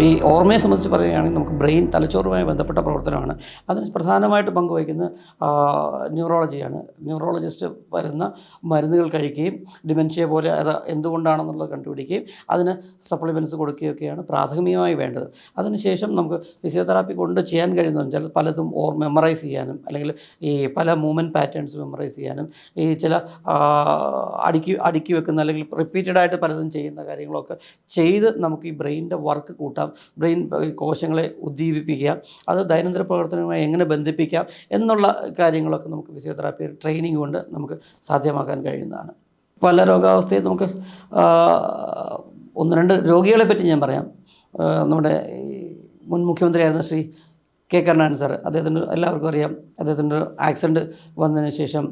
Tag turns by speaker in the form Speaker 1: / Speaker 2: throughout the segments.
Speaker 1: ഈ ഓർമ്മയെ സംബന്ധിച്ച് പറയുകയാണെങ്കിൽ നമുക്ക് ബ്രെയിൻ തലച്ചോറുമായി ബന്ധപ്പെട്ട പ്രവർത്തനമാണ്. അതിന് പ്രധാനമായിട്ട് പങ്കുവഹിക്കുന്ന ന്യൂറോളജിയാണ്. ന്യൂറോളജിസ്റ്റ് വരുന്ന മരുന്നുകൾ കഴിക്കുകയും ഡിമെൻഷ്യ പോലെ അത് എന്തുകൊണ്ടാണെന്നുള്ളത് കണ്ടുപിടിക്കുകയും അതിന് സപ്ലിമെൻറ്റ്സ് കൊടുക്കുകയൊക്കെയാണ് പ്രാഥമികമായി വേണ്ടത്. അതിനുശേഷം നമുക്ക് ഫിസിയോതെറാപ്പി കൊണ്ട് ചെയ്യാൻ കഴിയുന്നതെന്ന് വെച്ചാൽ പലതും മെമ്മറൈസ് ചെയ്യാനും അല്ലെങ്കിൽ ഈ പല മൂവ്മെൻറ്റ് പാറ്റേൺസ് മെമ്മറൈസ് ചെയ്യാനും ഈ ചില അടുക്കി വെക്കുന്ന അല്ലെങ്കിൽ റിപ്പീറ്റഡായിട്ട് പലതും ചെയ്യുന്ന കാര്യങ്ങളൊക്കെ ചെയ്ത് നമുക്ക് ഈ ബ്രെയിനിൻ്റെ വർക്ക് കൂട്ടാം. ബ്രെയിൻ കോശങ്ങളെ ഉദ്ദീപിപ്പിക്കുക, അത് ദൈനംദിന പ്രവർത്തനവുമായി എങ്ങനെ ബന്ധിപ്പിക്കാം എന്നുള്ള കാര്യങ്ങളൊക്കെ നമുക്ക് ഫിസിയോതെറാപ്പി ട്രെയിനിങ് കൊണ്ട് നമുക്ക് സാധ്യമാക്കാൻ കഴിയുന്നതാണ്. പല രോഗാവസ്ഥയും നമുക്ക് ഒന്ന് രണ്ട് രോഗികളെ പറ്റി ഞാൻ പറയാം. നമ്മുടെ മുൻ മുഖ്യമന്ത്രിയായിരുന്ന ശ്രീ കെ കരുണാകരൻ സാർ, അദ്ദേഹത്തിന് എല്ലാവർക്കും അറിയാം, അദ്ദേഹത്തിൻ്റെ ഒരു ആക്സിഡൻറ്റ് വന്നതിന് ശേഷം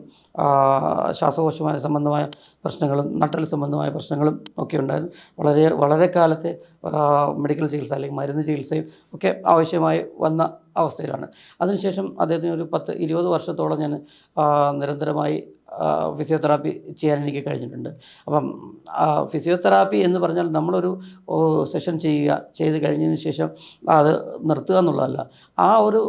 Speaker 1: ശ്വാസകോശമായ സംബന്ധമായ പ്രശ്നങ്ങളും നട്ടൽ സംബന്ധമായ പ്രശ്നങ്ങളും ഒക്കെ ഉണ്ടായിരുന്നു. വളരെ കാലത്തെ മെഡിക്കൽ ചികിത്സ അല്ലെങ്കിൽ മരുന്ന് ചികിത്സയും ഒക്കെ ആവശ്യമായി വന്ന അവസ്ഥയിലാണ്. അതിനുശേഷം അദ്ദേഹത്തിന് ഒരു 10-20 വർഷത്തോളം ഞാൻ നിരന്തരമായി ഫിസിയോതെറാപ്പി ചെയ്യാൻ എനിക്ക് കഴിഞ്ഞിട്ടുണ്ട്. അപ്പം ഫിസിയോതെറാപ്പി എന്ന് പറഞ്ഞാൽ നമ്മളൊരു സെഷൻ ചെയ്ത് കഴിഞ്ഞതിന് ശേഷം അത് നിർത്തുക എന്നുള്ളതല്ല. ആ ഒരു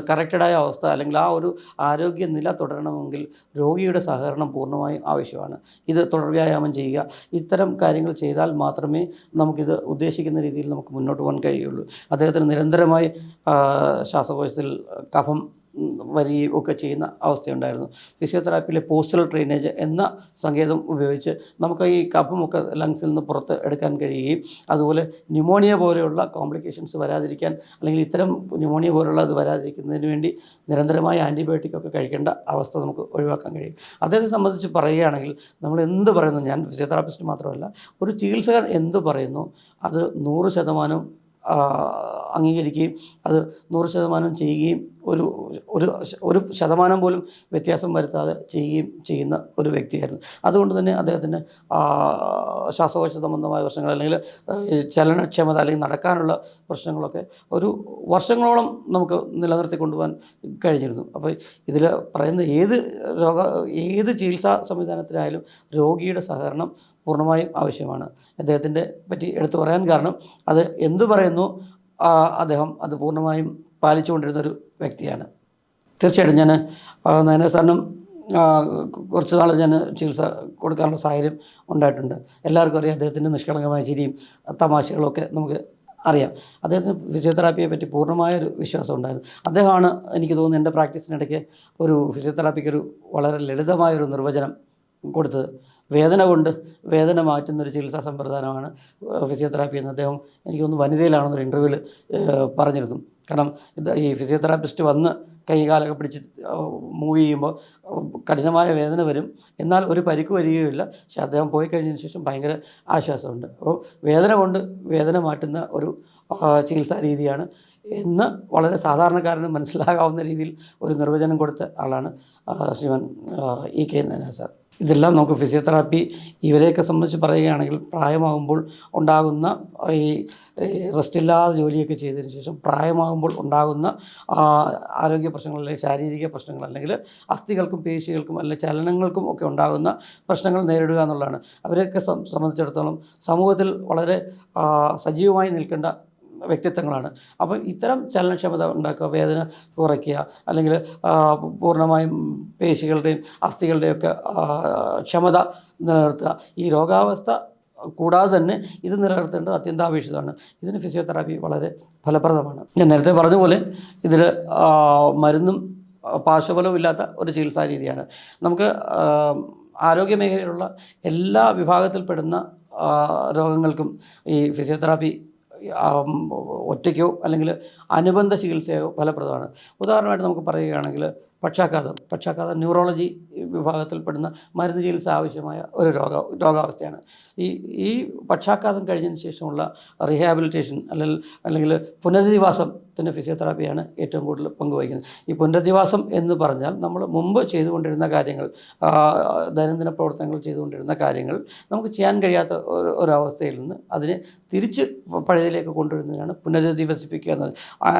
Speaker 1: കറക്റ്റഡായ അവസ്ഥ അല്ലെങ്കിൽ ആ ഒരു ആരോഗ്യനില തുടരണമെങ്കിൽ രോഗിയുടെ സഹകരണം പൂർണ്ണമായും ആവശ്യമാണ്. ഇത് തുടർ വ്യായാമം ചെയ്യുക, ഇത്തരം കാര്യങ്ങൾ ചെയ്താൽ മാത്രമേ നമുക്കിത് ഉദ്ദേശിക്കുന്ന രീതിയിൽ നമുക്ക് മുന്നോട്ട് പോകാൻ കഴിയുള്ളൂ. അദ്ദേഹത്തിന് നിരന്തരമായി ശ്വാസകോശത്തിൽ കഫം വരികയും ഒക്കെ ചെയ്യുന്ന അവസ്ഥയുണ്ടായിരുന്നു. ഫിസിയോതെറാപ്പിയിലെ പോസ്ചറൽ ഡ്രെയിനേജ് എന്ന സങ്കേതം ഉപയോഗിച്ച് നമുക്ക് ഈ കഫമൊക്കെ ലങ്സിൽ നിന്ന് പുറത്ത് എടുക്കാൻ കഴിയുകയും അതുപോലെ ന്യൂമോണിയ പോലെയുള്ള കോംപ്ലിക്കേഷൻസ് വരാതിരിക്കാൻ അല്ലെങ്കിൽ ഇത്തരം ന്യൂമോണിയ പോലുള്ള ഇത് വരാതിരിക്കുന്നതിന് വേണ്ടി നിരന്തരമായ ആൻറ്റിബയോട്ടിക്കൊക്കെ കഴിക്കേണ്ട അവസ്ഥ നമുക്ക് ഒഴിവാക്കാൻ കഴിയും. അദ്ദേഹത്തെ സംബന്ധിച്ച് പറയുകയാണെങ്കിൽ നമ്മൾ എന്ത് പറയുന്നു, ഞാൻ ഫിസിയോതെറാപ്പിസ്റ്റ് മാത്രമല്ല, ഒരു ചികിത്സകൻ എന്ത് പറയുന്നു അത് 100% അംഗീകരിക്കുകയും അത് 100% ചെയ്യുകയും ഒരു ശതമാനം പോലും വ്യത്യാസം വരുത്താതെ ചെയ്യുന്ന ഒരു വ്യക്തിയായിരുന്നു. അതുകൊണ്ട് തന്നെ അദ്ദേഹത്തിന് ശ്വാസകോശ സംബന്ധമായ പ്രശ്നങ്ങൾ അല്ലെങ്കിൽ ചലനക്ഷമത അല്ലെങ്കിൽ നടക്കാനുള്ള പ്രശ്നങ്ങളൊക്കെ ഒരു വർഷങ്ങളോളം നമുക്ക് നിലനിർത്തി കൊണ്ടുപോകാൻ കഴിഞ്ഞിരുന്നു. അപ്പോൾ ഇതിൽ പറയുന്ന ഏത് ചികിത്സാ സംവിധാനത്തിനായാലും രോഗിയുടെ സഹകരണം പൂർണ്ണമായും ആവശ്യമാണ്. അദ്ദേഹത്തിൻ്റെ പറ്റി എടുത്തു പറയാൻ കാരണം അത് എന്തു പറയുന്നു അദ്ദേഹം അത് പൂർണ്ണമായും പാലിച്ചുകൊണ്ടിരുന്നൊരു വ്യക്തിയാണ്. തീർച്ചയായിട്ടും ഞാൻ നയന സാറിനും കുറച്ച് നാൾ ഞാൻ ചികിത്സ കൊടുക്കാനുള്ള സാഹചര്യം ഉണ്ടായിട്ടുണ്ട്. എല്ലാവർക്കും അറിയാം അദ്ദേഹത്തിൻ്റെ നിഷ്കളങ്കമായ ചിരിയും തമാശകളൊക്കെ നമുക്ക് അറിയാം. അദ്ദേഹത്തിന് ഫിസിയോതെറാപ്പിയെ പറ്റി പൂർണ്ണമായൊരു വിശ്വാസം ഉണ്ടായിരുന്നു. അദ്ദേഹമാണ് എനിക്ക് തോന്നുന്നു എൻ്റെ പ്രാക്ടീസിനിടയ്ക്ക് ഒരു ഫിസിയോതെറാപ്പിക്കൊരു വളരെ ലളിതമായൊരു നിർവചനം കൊടുത്തത്. വേദന കൊണ്ട് വേദന മാറ്റുന്നൊരു ചികിത്സാ സമ്പ്രദായമാണ് ഫിസിയോതെറാപ്പി എന്ന് അദ്ദേഹം എനിക്ക് തോന്നുന്നു വനിതയിലാണെന്നൊരു ഇൻ്റർവ്യൂവിൽ പറഞ്ഞിരുന്നു. കാരണം ഈ ഫിസിയോതെറാപ്പിസ്റ്റ് വന്ന് കൈകാലൊക്കെ പിടിച്ച് മൂവ് ചെയ്യുമ്പോൾ കഠിനമായ വേദന വരും, എന്നാൽ ഒരു പരിക്ക് വരികയുമില്ല. പക്ഷെ അദ്ദേഹം പോയി കഴിഞ്ഞതിന് ശേഷം ഭയങ്കര ആശ്വാസമുണ്ട്. അപ്പോൾ വേദന കൊണ്ട് വേദന മാറ്റുന്ന ഒരു ചികിത്സാ രീതിയാണ് എന്ന് വളരെ സാധാരണക്കാരന് മനസ്സിലാകാവുന്ന രീതിയിൽ ഒരു നിർവചനം കൊടുത്ത ആളാണ് ശ്രീമാൻ ഇ കെ നായനാർ സാർ. ഇതെല്ലാം നമുക്ക് ഫിസിയോതെറാപ്പി ഇവരെയൊക്കെ സംബന്ധിച്ച് പറയുകയാണെങ്കിൽ പ്രായമാകുമ്പോൾ ഉണ്ടാകുന്ന ഈ റെസ്റ്റില്ലാതെ ജോലിയൊക്കെ ചെയ്തതിന് ശേഷം പ്രായമാകുമ്പോൾ ഉണ്ടാകുന്ന ആരോഗ്യ പ്രശ്നങ്ങൾ അല്ലെങ്കിൽ ശാരീരിക പ്രശ്നങ്ങൾ അല്ലെങ്കിൽ അസ്ഥികൾക്കും പേശികൾക്കും അല്ലെങ്കിൽ ചലനങ്ങൾക്കും ഒക്കെ ഉണ്ടാകുന്ന പ്രശ്നങ്ങൾ നേരിടുക എന്നുള്ളതാണ്. അവരെയൊക്കെ സംബന്ധിച്ചിടത്തോളം സമൂഹത്തിൽ വളരെ സജീവമായി നിൽക്കേണ്ട വ്യക്തിത്വങ്ങളാണ്. അപ്പോൾ ഇത്തരം ചലനക്ഷമത ഉണ്ടാക്കുക, വേദന കുറയ്ക്കുക, അല്ലെങ്കിൽ പൂർണ്ണമായും പേശികളുടെയും അസ്ഥികളുടെയൊക്കെ ക്ഷമത നിലനിർത്തുക, ഈ രോഗാവസ്ഥ കൂടാതെ തന്നെ ഇത് നിലനിർത്തേണ്ടത് അത്യന്താപേക്ഷിതമാണ്. ഇതിന് ഫിസിയോതെറാപ്പി വളരെ ഫലപ്രദമാണ്. ഞാൻ നേരത്തെ പറഞ്ഞ പോലെ ഇതിൽ മരുന്നും പാർശ്വഫലവും ഇല്ലാത്ത ഒരു ചികിത്സാ രീതിയാണ്. നമുക്ക് ആരോഗ്യമേഖലയിലുള്ള എല്ലാ വിഭാഗത്തിൽപ്പെടുന്ന രോഗങ്ങൾക്കും ഈ ഫിസിയോതെറാപ്പി ഒറ്റയ്ക്കോ അല്ലെങ്കിൽ അനുബന്ധ ചികിത്സയോ ഫലപ്രദമാണ്. ഉദാഹരണമായിട്ട് നമുക്ക് പറയുകയാണെങ്കിൽ പക്ഷാഘാതം ന്യൂറോളജി വിഭാഗത്തിൽപ്പെടുന്ന മരുന്ന് ചികിത്സ ആവശ്യമായ ഒരു രോഗാവസ്ഥയാണ്. ഈ പക്ഷാഘാതം കഴിഞ്ഞതിന് ശേഷമുള്ള റീഹാബിലിറ്റേഷൻ അല്ലെങ്കിൽ പുനരധിവാസത്തിന് ഫിസിയോതെറാപ്പിയാണ് ഏറ്റവും കൂടുതൽ പങ്കുവഹിക്കുന്നത്. ഈ പുനരധിവാസം എന്ന് പറഞ്ഞാൽ നമ്മൾ മുമ്പ് ചെയ്തുകൊണ്ടിരുന്ന കാര്യങ്ങൾ, ദൈനംദിന പ്രവർത്തനങ്ങൾ ചെയ്തുകൊണ്ടിരുന്ന കാര്യങ്ങൾ നമുക്ക് ചെയ്യാൻ കഴിയാത്ത ഒരവസ്ഥയിൽ നിന്ന് അതിനെ തിരിച്ച് പഴയതിലേക്ക് കൊണ്ടുവരുന്നതിനാണ് പുനരധിവസിപ്പിക്കുക എന്നത്.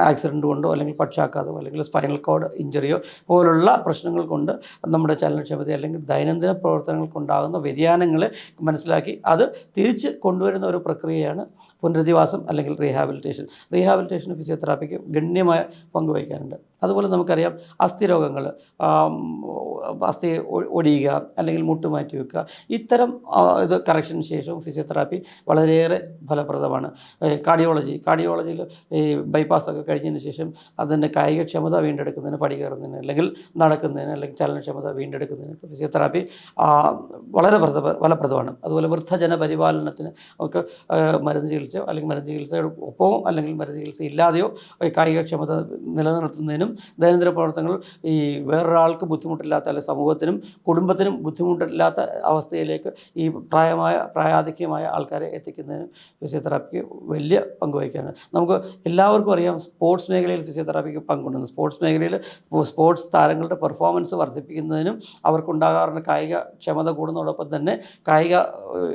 Speaker 1: ആക്സിഡൻറ്റ് കൊണ്ടോ അല്ലെങ്കിൽ പക്ഷാഘാതമോ അല്ലെങ്കിൽ സ്പൈനൽ കോഡ് ഇഞ്ചറിയോ പോലുള്ള പ്രശ്നങ്ങൾ കൊണ്ട് നമ്മുടെ ചലനക്ഷമത അല്ലെങ്കിൽ ദൈനംദിന പ്രവർത്തനങ്ങൾക്കുണ്ടാകുന്ന വ്യതിയാനങ്ങളെ മനസ്സിലാക്കി അത് തിരിച്ച് കൊണ്ടുവരുന്ന ഒരു പ്രക്രിയയാണ് പുനരധിവാസം അല്ലെങ്കിൽ റീഹാബിലിറ്റേഷൻ ഫിസിയോതെറാപ്പിക്ക് ഗണ്യമായ പങ്ക് വഹിക്കാനുണ്ട്. അതുപോലെ നമുക്കറിയാം അസ്ഥിരോഗങ്ങൾ, അസ്ഥി ഒടിയുക അല്ലെങ്കിൽ മുട്ട് മാറ്റി വെക്കുക, ഇത്തരം ഇത് കറക്ഷന് ശേഷം ഫിസിയോതെറാപ്പി വളരെയേറെ ഫലപ്രദമാണ്. കാർഡിയോളജിയിൽ ഈ ബൈപ്പാസൊക്കെ കഴിഞ്ഞതിന് ശേഷം അതിൻ്റെ കായികക്ഷമത വീണ്ടെടുക്കുന്നതിന്, പടി കയറുന്നതിന് അല്ലെങ്കിൽ നടക്കുന്നതിന് അല്ലെങ്കിൽ ചലനക്ഷമത വീണ്ടെടുക്കുന്നതിനൊക്കെ ഫിസിയോതെറാപ്പി വളരെ ഫലപ്രദമാണ്. അതുപോലെ വൃദ്ധജന പരിപാലനത്തിന് ഒക്കെ മരുന്ന് ചികിത്സയോ അല്ലെങ്കിൽ മരുന്ന് ചികിത്സയുടെ ഒപ്പമോ അല്ലെങ്കിൽ മരുന്ന് ചികിത്സ ഇല്ലാതെയോ കായികക്ഷമത നിലനിർത്തുന്നതിനും ദൈനംദിന പ്രവർത്തനങ്ങൾ ഈ വേറൊരാൾക്ക് ബുദ്ധിമുട്ടില്ലാത്ത അല്ലെങ്കിൽ സമൂഹത്തിനും കുടുംബത്തിനും ബുദ്ധിമുട്ടില്ലാത്ത അവസ്ഥയിലേക്ക് ഈ പ്രായാധിക്യമായ ആൾക്കാരെ എത്തിക്കുന്നതിനും ഫിസിയോതെറാപ്പിക്ക് വലിയ പങ്ക് വഹിക്കാനാണ്. നമുക്ക് എല്ലാവർക്കും അറിയാം സ്പോർട്സ് മേഖലയിൽ ഫിസിയോതെറാപ്പിക്ക് പങ്കുണ്ടെന്ന്. സ്പോർട്സ് മേഖലയിൽ സ്പോർട്സ് താരങ്ങളുടെ പെർഫോമൻസ് വർദ്ധിപ്പിക്കുന്നതിനും അവർക്കുണ്ടാകാറുള്ള കായിക ക്ഷമത കൂടുന്നതോടൊപ്പം തന്നെ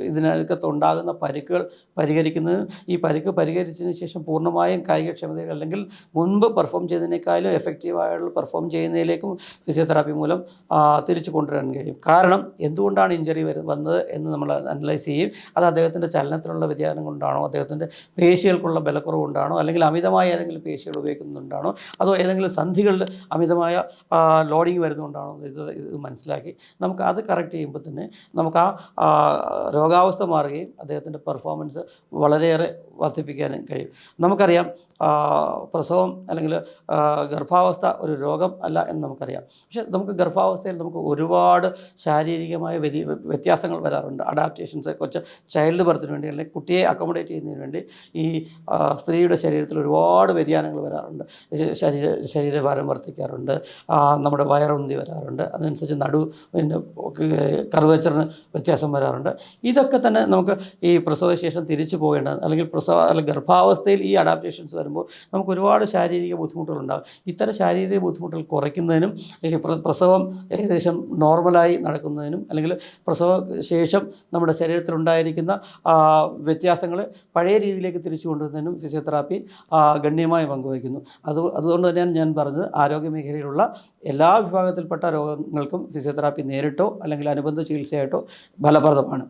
Speaker 1: ഇതിനകത്തുണ്ടാകുന്ന പരിക്കുകൾ പരിഹരിക്കുന്നതിനും ഈ പരിക്ക് പരിഹരിച്ചതിന് ശേഷം പൂർണ്ണമായും കായികക്ഷമതയിൽ അല്ലെങ്കിൽ മുൻപ് പെർഫോം ചെയ്തതിനേക്കാളും എഫക്റ്റീവായിട്ടുള്ള പെർഫോം ചെയ്യുന്നതിലേക്കും ഫിസിയോതെറാപ്പി മൂലം തിരിച്ചു കൊണ്ടുവരാൻ കഴിയും. കാരണം എന്തുകൊണ്ടാണ് ഇഞ്ചറി വന്നത് എന്ന് നമ്മൾ അനലൈസ് ചെയ്യും. അത് അദ്ദേഹത്തിൻ്റെ ചലനത്തിലുള്ള വ്യതിയാനം കൊണ്ടാണോ, അദ്ദേഹത്തിൻ്റെ പേശികൾക്കുള്ള ബലക്കുറവ് കൊണ്ടാണോ, അല്ലെങ്കിൽ അമിതമായ ഏതെങ്കിലും പേശികൾ ഉപയോഗിക്കുന്നുണ്ടാണോ, അതോ ഏതെങ്കിലും സന്ധികളിൽ അമിതമായ ലോഡിങ് വരുന്നതുകൊണ്ടാണോ, ഇത് മനസ്സിലാക്കി നമുക്ക് അത് കറക്റ്റ് ചെയ്യുമ്പോൾ തന്നെ നമുക്ക് ആ രോഗാവസ്ഥ മാറുകയും അദ്ദേഹത്തിൻ്റെ പെർഫോമൻസ് വളരെയേറെ വർദ്ധിപ്പിക്കാനും കഴിയും. നമുക്കറിയാം പ്രസവം അല്ലെങ്കിൽ ഗർഭാവസ്ഥ ഒരു രോഗം അല്ല എന്ന് നമുക്കറിയാം. പക്ഷേ നമുക്ക് ഗർഭാവസ്ഥയിൽ നമുക്ക് ഒരുപാട് ശാരീരികമായ വ്യത്യാസങ്ങൾ വരാറുണ്ട്. അഡാപ്റ്റേഷൻസ് ചൈൽഡ് ബർത്തിന് വേണ്ടി അല്ലെങ്കിൽ കുട്ടിയെ അക്കോമഡേറ്റ് ചെയ്യുന്നതിന് വേണ്ടി ഈ സ്ത്രീയുടെ ശരീരത്തിൽ ഒരുപാട് വ്യതിയാനങ്ങൾ വരാറുണ്ട്. ശരീരഭാരം വർദ്ധിക്കാറുണ്ട്, നമ്മുടെ വയറുന്തി വരാറുണ്ട്, അതനുസരിച്ച് നടുവിൻ്റെ കർവേച്ചറിന് വ്യത്യാസം വരാറുണ്ട്. ഇതൊക്കെ തന്നെ നമുക്ക് ഈ പ്രസവശേഷം തിരിച്ചു പോകേണ്ടത് അല്ലെങ്കിൽ ഗർഭാവസ്ഥയിൽ ഈ അഡാപ്റ്റേഷൻസ് വരുമ്പോൾ നമുക്ക് ഒരുപാട് ശാരീരിക ബുദ്ധിമുട്ടുകളുണ്ടാകും. ഇത്തരം ശാരീരിക ബുദ്ധിമുട്ടുകൾ കുറയ്ക്കുന്നതിനും പ്രസവം ഏകദേശം നോർമലായി നടക്കുന്നതിനും അല്ലെങ്കിൽ പ്രസവ ശേഷം നമ്മുടെ ശരീരത്തിലുണ്ടായിരിക്കുന്ന വ്യത്യാസങ്ങൾ പഴയ രീതിയിലേക്ക് തിരിച്ചു കൊണ്ടുവരുന്നതിനും ഫിസിയോതെറാപ്പി ഗണ്യമായി പങ്കുവഹിക്കുന്നു. അതുകൊണ്ട് തന്നെയാണ് ഞാൻ പറഞ്ഞത്, ആരോഗ്യമേഖലയിലുള്ള എല്ലാ വിഭാഗത്തിൽപ്പെട്ട രോഗങ്ങൾക്കും ഫിസിയോതെറാപ്പി നേരിട്ടോ അല്ലെങ്കിൽ അനുബന്ധ ചികിത്സയായിട്ടോ ഫലപ്രദമാണ്.